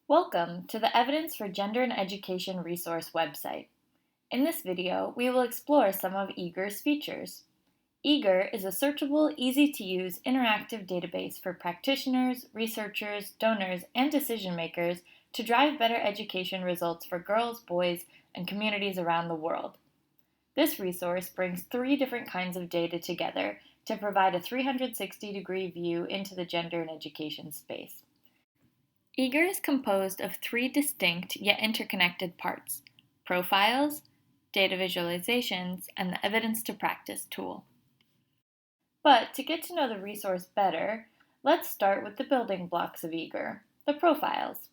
Welcome to the Evidence for Gender in Education resource website. In this video, we will explore some of EGER's features. EGER is a searchable, easy-to-use, interactive database for practitioners, researchers, donors, and decision-makers to drive better education results for girls, boys, and communities around the world. This resource brings 3 different kinds of data together to provide a 360-degree view into the gender in education space. EGER is composed of 3 distinct yet interconnected parts: profiles, data visualizations, and the evidence to practice tool. But to get to know the resource better, let's start with the building blocks of EGER, the profiles.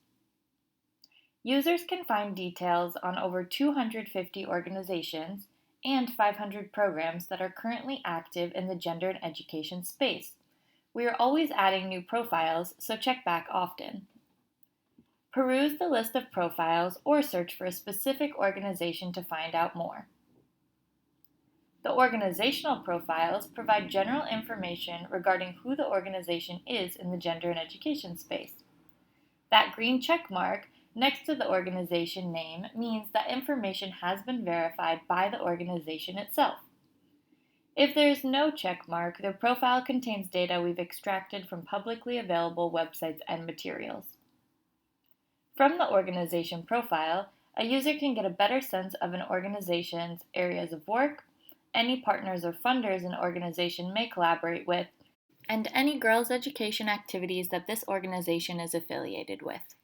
Users can find details on over 250 organizations and 500 programs that are currently active in the gender and education space. We are always adding new profiles, so check back often. Peruse the list of profiles or search for a specific organization to find out more. The organizational profiles provide general information regarding who the organization is in the gender and education space. That green check mark next to the organization name means that information has been verified by the organization itself. If there is no check mark, the profile contains data we've extracted from publicly available websites and materials. From the organization profile, a user can get a better sense of an organization's areas of work, any partners or funders an organization may collaborate with, and any girls' education activities that this organization is affiliated with.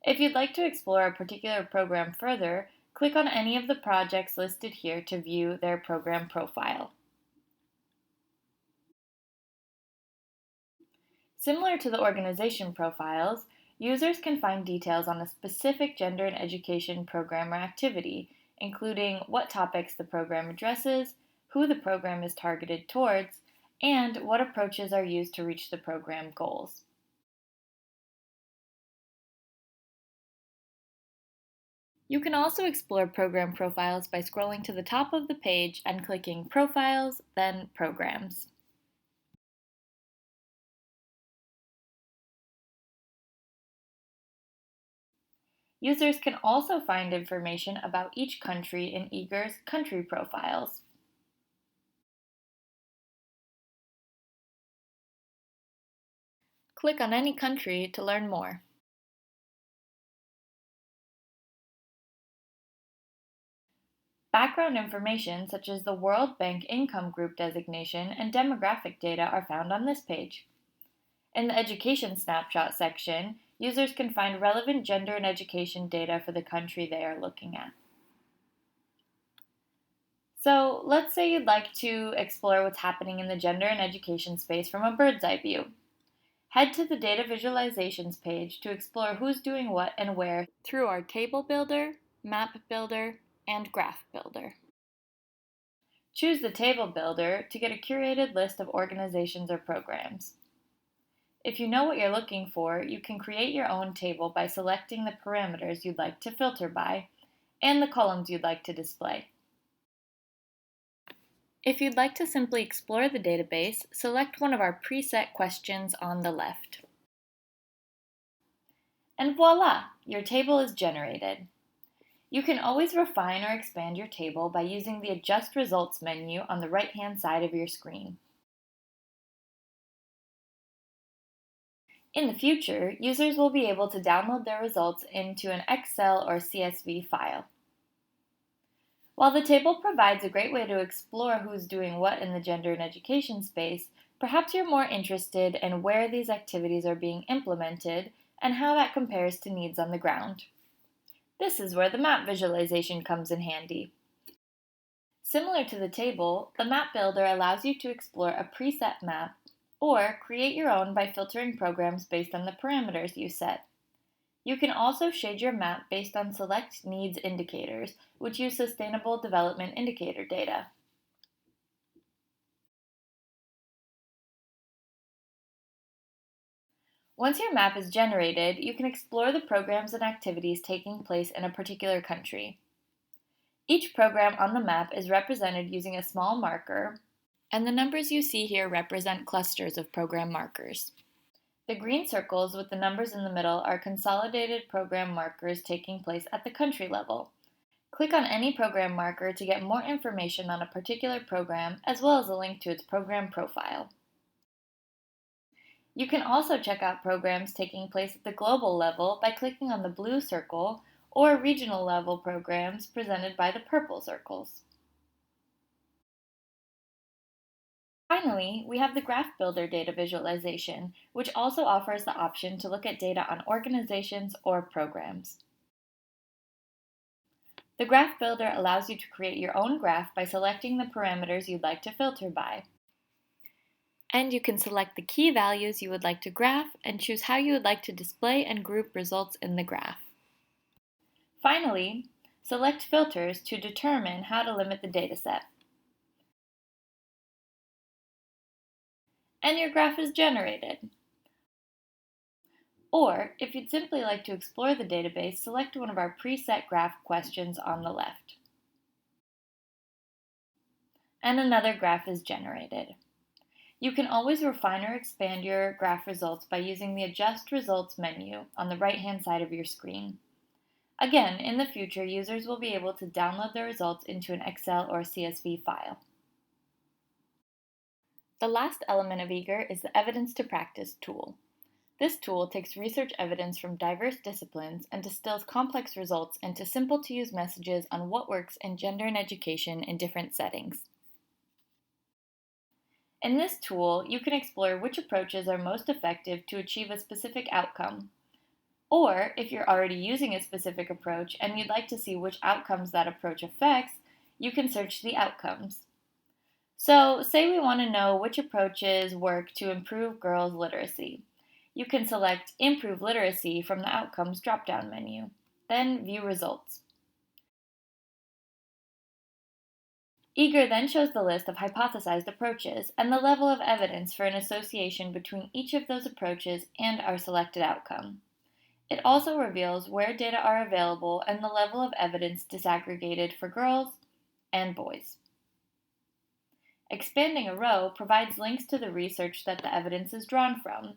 If you'd like to explore a particular program further, click on any of the projects listed here to view their program profile. Similar to the organization profiles, users can find details on a specific gender and education program or activity, including what topics the program addresses, who the program is targeted towards, and what approaches are used to reach the program goals. You can also explore program profiles by scrolling to the top of the page and clicking Profiles, then Programs. Users can also find information about each country in EGER's country profiles. Click on any country to learn more. Background information such as the World Bank Income Group designation and demographic data are found on this page. In the Education Snapshot section, users can find relevant gender and education data for the country they are looking at. So let's say you'd like to explore what's happening in the gender and education space from a bird's eye view. Head to the Data Visualizations page to explore who's doing what and where through our Table Builder, Map Builder, and Graph Builder. Choose the Table Builder to get a curated list of organizations or programs. If you know what you're looking for, you can create your own table by selecting the parameters you'd like to filter by and the columns you'd like to display. If you'd like to simply explore the database, select one of our preset questions on the left. And voila! Your table is generated. You can always refine or expand your table by using the Adjust Results menu on the right-hand side of your screen. In the future, users will be able to download their results into an Excel or CSV file. While the table provides a great way to explore who's doing what in the gender and education space, perhaps you're more interested in where these activities are being implemented and how that compares to needs on the ground. This is where the map visualization comes in handy. Similar to the table, the Map Builder allows you to explore a preset map or create your own by filtering programs based on the parameters you set. You can also shade your map based on select needs indicators, which use Sustainable Development Indicator data. Once your map is generated, you can explore the programs and activities taking place in a particular country. Each program on the map is represented using a small marker, and the numbers you see here represent clusters of program markers. The green circles with the numbers in the middle are consolidated program markers taking place at the country level. Click on any program marker to get more information on a particular program, as well as a link to its program profile. You can also check out programs taking place at the global level by clicking on the blue circle, or regional level programs presented by the purple circles. Finally, we have the Graph Builder data visualization, which also offers the option to look at data on organizations or programs. The Graph Builder allows you to create your own graph by selecting the parameters you'd like to filter by. And you can select the key values you would like to graph and choose how you would like to display and group results in the graph. Finally, select filters to determine how to limit the dataset. And your graph is generated. Or, if you'd simply like to explore the database, select one of our preset graph questions on the left. And another graph is generated. You can always refine or expand your graph results by using the Adjust Results menu on the right-hand side of your screen. Again, in the future, users will be able to download the results into an Excel or CSV file. The last element of EGER is the Evidence to Practice tool. This tool takes research evidence from diverse disciplines and distills complex results into simple-to-use messages on what works in gender and education in different settings. In this tool, you can explore which approaches are most effective to achieve a specific outcome. Or, if you're already using a specific approach and you'd like to see which outcomes that approach affects, you can search the outcomes. So, say we want to know which approaches work to improve girls' literacy. You can select Improve Literacy from the Outcomes drop-down menu, then View Results. EGER then shows the list of hypothesized approaches and the level of evidence for an association between each of those approaches and our selected outcome. It also reveals where data are available and the level of evidence disaggregated for girls and boys. Expanding a row provides links to the research that the evidence is drawn from.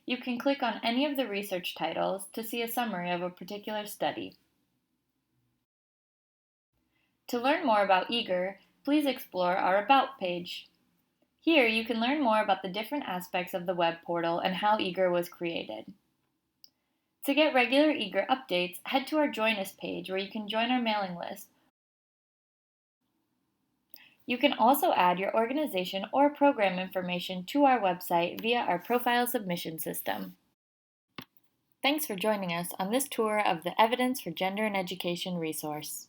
You can click on any of the research titles to see a summary of a particular study. To learn more about EGER, please explore our About page. Here you can learn more about the different aspects of the web portal and how EGER was created. To get regular EGER updates, head to our Join Us page where you can join our mailing list. You can also add your organization or program information to our website via our profile submission system. Thanks for joining us on this tour of the Evidence for Gender and Education resource.